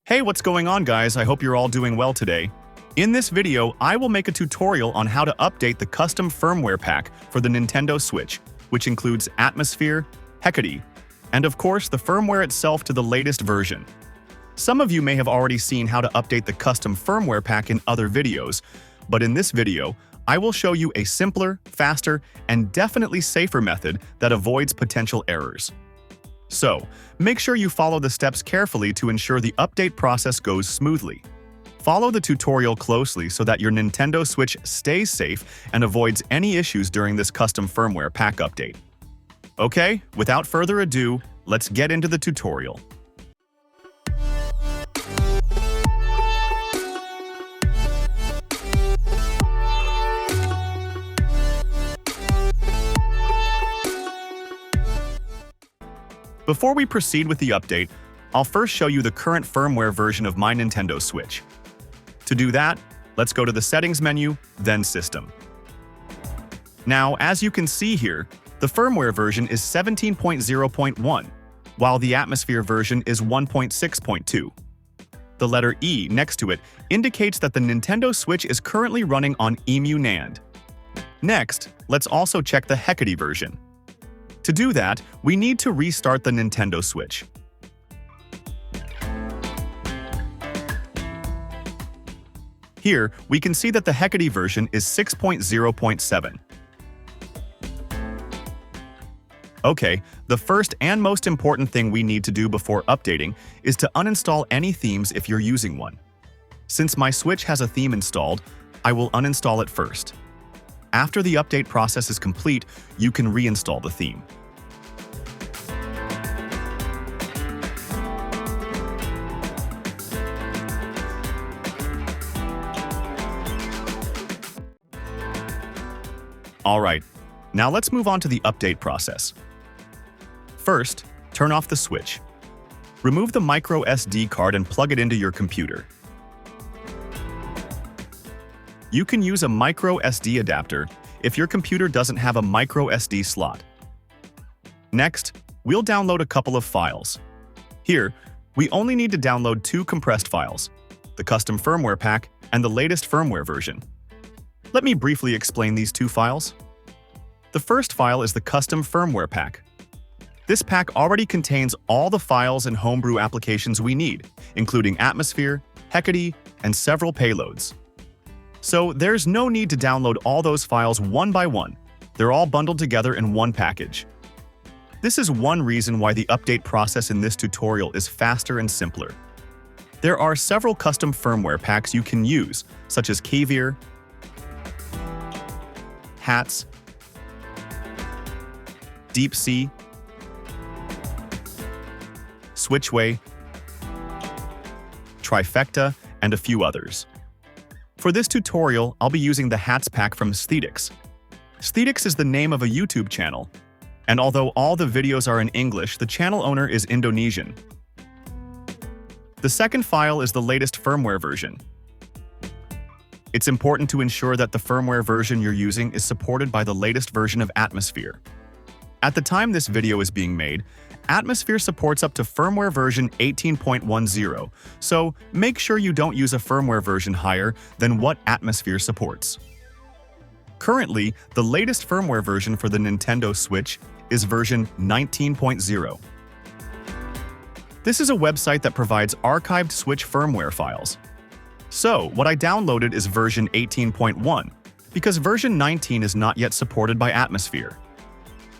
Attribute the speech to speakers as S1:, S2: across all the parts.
S1: Hey, what's going on, guys? I hope you're all doing well today. In this video, I will make a tutorial on how to update the custom firmware pack for the Nintendo Switch, which includes Atmosphere, Hecate, and of course the firmware itself to the latest version. Some of you may have already seen how to update the custom firmware pack in other videos, but in this video, I will show you a simpler, faster, and definitely safer method that avoids potential errors. So, make sure you follow the steps carefully to ensure the update process goes smoothly. Follow the tutorial closely so that your Nintendo Switch stays safe and avoids any issues during this custom firmware pack update. Okay, without further ado, let's get into the tutorial. Before we proceed with the update, I'll first show you the current firmware version of my Nintendo Switch. To do that, let's go to the Settings menu, then System. Now, as you can see here, the firmware version is 17.0.1, while the Atmosphere version is 1.6.2. The letter E next to it indicates that the Nintendo Switch is currently running on EMU NAND. Next, let's also check the Hecate version. To do that, we need to restart the Nintendo Switch. Here, we can see that the Hecate version is 6.0.7. Okay, the first and most important thing we need to do before updating is to uninstall any themes if you're using one. Since my Switch has a theme installed, I will uninstall it first. After the update process is complete, you can reinstall the theme. Alright, now let's move on to the update process. First, turn off the Switch. Remove the micro SD card and plug it into your computer. You can use a micro SD adapter if your computer doesn't have a micro SD slot. Next, we'll download a couple of files. Here, we only need to download two compressed files, the custom firmware pack and the latest firmware version. Let me briefly explain these two files. The first file is the custom firmware pack. This pack already contains all the files and homebrew applications we need, including Atmosphere, Hecate, and several payloads. So there's no need to download all those files one by one. They're all bundled together in one package. This is one reason why the update process in this tutorial is faster and simpler. There are several custom firmware packs you can use, such as Caviar, Hats, Deep Sea, Switchway, Trifecta, and a few others. For this tutorial, I'll be using the Hats pack from Sthetics. Sthetics is the name of a YouTube channel, and although all the videos are in English, the channel owner is Indonesian. The second file is the latest firmware version. It's important to ensure that the firmware version you're using is supported by the latest version of Atmosphere. At the time this video is being made, Atmosphere supports up to firmware version 18.10, so make sure you don't use a firmware version higher than what Atmosphere supports. Currently, the latest firmware version for the Nintendo Switch is version 19.0. This is a website that provides archived Switch firmware files. So, what I downloaded is version 18.1, because version 19 is not yet supported by Atmosphere.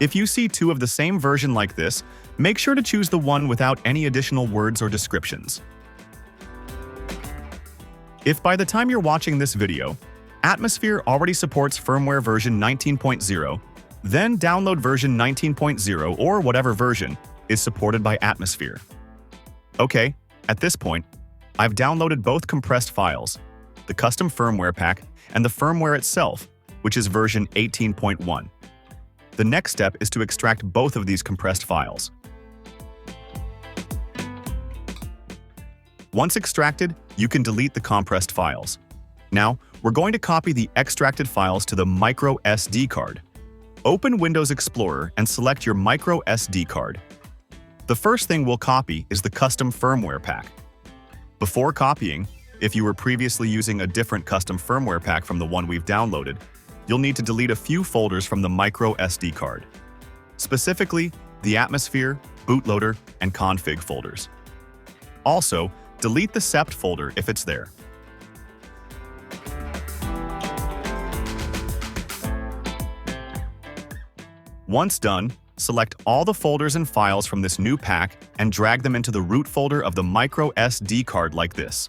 S1: If you see two of the same version like this, make sure to choose the one without any additional words or descriptions. If by the time you're watching this video, Atmosphere already supports firmware version 19.0, then download version 19.0 or whatever version is supported by Atmosphere. Okay, at this point, I've downloaded both compressed files, the custom firmware pack and the firmware itself, which is version 18.1. The next step is to extract both of these compressed files. Once extracted, you can delete the compressed files. Now, we're going to copy the extracted files to the micro SD card. Open Windows Explorer and select your micro SD card. The first thing we'll copy is the custom firmware pack. Before copying, if you were previously using a different custom firmware pack from the one we've downloaded, you'll need to delete a few folders from the micro SD card. Specifically, the Atmosphere, Bootloader, and Config folders. Also, delete the sept folder if it's there. Once done, select all the folders and files from this new pack and drag them into the root folder of the micro SD card like this.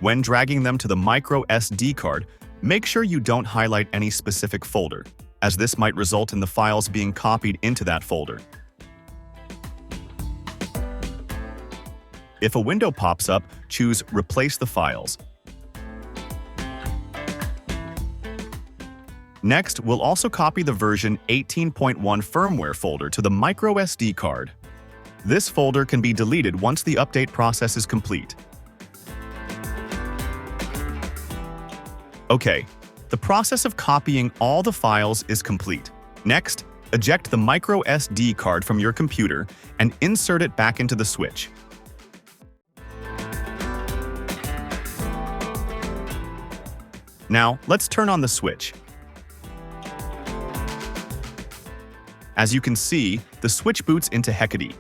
S1: When dragging them to the micro SD card, make sure you don't highlight any specific folder, as this might result in the files being copied into that folder. If a window pops up, choose Replace the Files. Next, we'll also copy the version 18.1 firmware folder to the micro SD card. This folder can be deleted once the update process is complete. Okay, the process of copying all the files is complete. Next, eject the micro SD card from your computer and insert it back into the switch. Now, let's turn on the switch. As you can see, the switch boots into Hecate.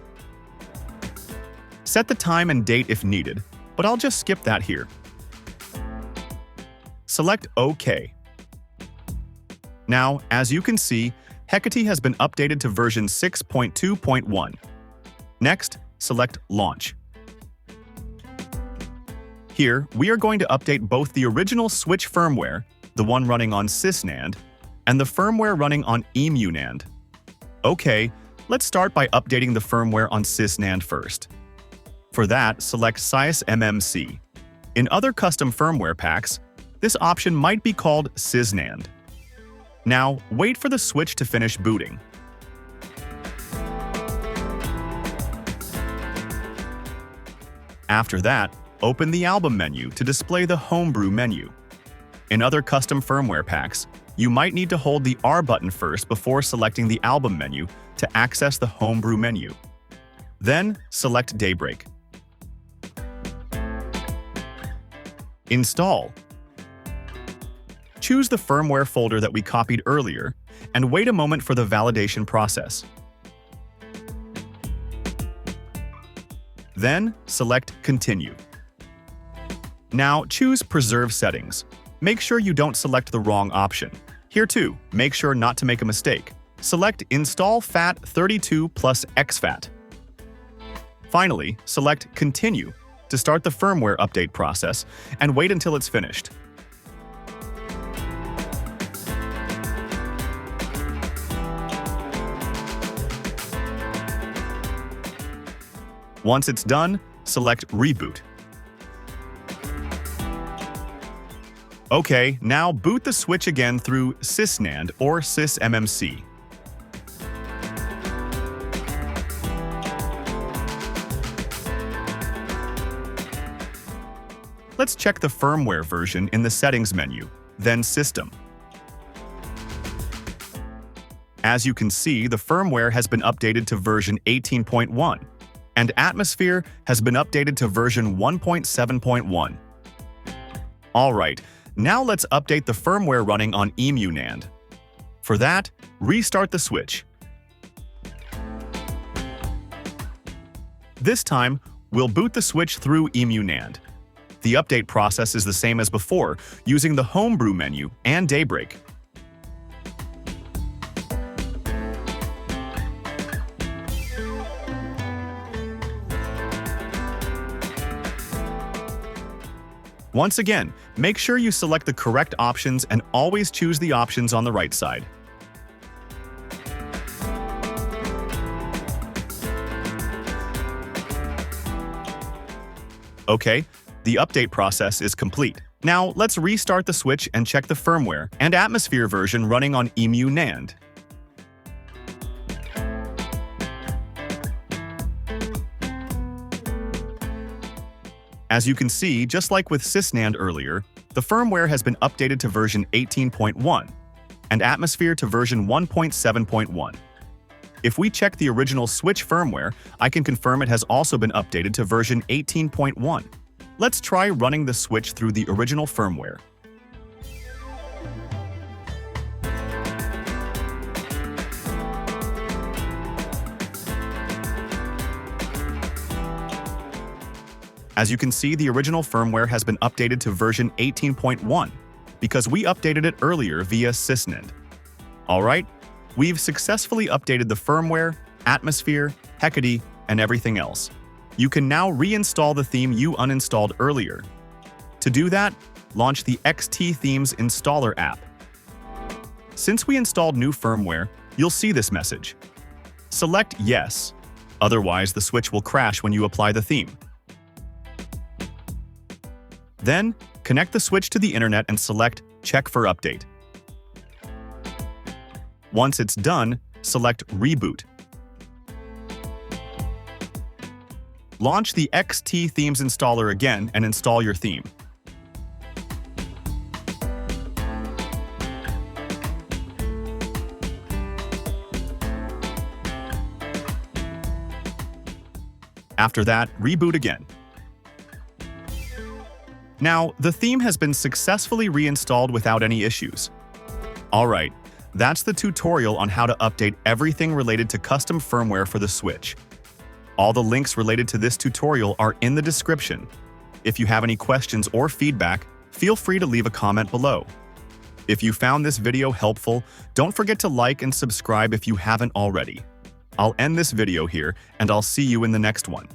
S1: Set the time and date if needed, but I'll just skip that here. Select OK. Now, as you can see, Hecate has been updated to version 6.2.1. Next, select Launch. Here, we are going to update both the original switch firmware, the one running on SysNAND, and the firmware running on EmuNAND. Okay, let's start by updating the firmware on SysNAND first. For that, select SysMMC. In other custom firmware packs, this option might be called SysNAND. Now, wait for the switch to finish booting. After that, open the Album menu to display the Homebrew menu. In other custom firmware packs, you might need to hold the R button first before selecting the Album menu to access the Homebrew menu. Then, select Daybreak. Install. Choose the firmware folder that we copied earlier and wait a moment for the validation process. Then, select Continue. Now, choose Preserve Settings. Make sure you don't select the wrong option. Here too, make sure not to make a mistake. Select Install FAT32 plus exFAT. Finally, select Continue to start the firmware update process and wait until it's finished. Once it's done, select Reboot. Okay, now boot the switch again through SysNAND or SysMMC. Let's check the firmware version in the Settings menu, then System. As you can see, the firmware has been updated to version 18.1, and Atmosphere has been updated to version 1.7.1. Alright, now let's update the firmware running on EmuNAND. For that, restart the switch. This time, we'll boot the switch through EmuNAND. The update process is the same as before, using the Homebrew menu and Daybreak. Once again, make sure you select the correct options and always choose the options on the right side. Okay, the update process is complete. Now, let's restart the switch and check the firmware and Atmosphere version running on EmuNAND. As you can see, just like with SysNAND earlier, the firmware has been updated to version 18.1 and Atmosphere to version 1.7.1. If we check the original Switch firmware, I can confirm it has also been updated to version 18.1. Let's try running the Switch through the original firmware. As you can see, the original firmware has been updated to version 18.1 because we updated it earlier via sysnend. Alright, we've successfully updated the firmware, atmosphere, Hecate, and everything else. You can now reinstall the theme you uninstalled earlier. To do that, launch the XT Themes Installer app. Since we installed new firmware, you'll see this message. Select Yes, otherwise the Switch will crash when you apply the theme. Then, connect the Switch to the internet and select Check for Update. Once it's done, select Reboot. Launch the XT Themes installer again and install your theme. After that, reboot again. Now, the theme has been successfully reinstalled without any issues. Alright, that's the tutorial on how to update everything related to custom firmware for the Switch. All the links related to this tutorial are in the description. If you have any questions or feedback, feel free to leave a comment below. If you found this video helpful, don't forget to like and subscribe if you haven't already. I'll end this video here, and I'll see you in the next one.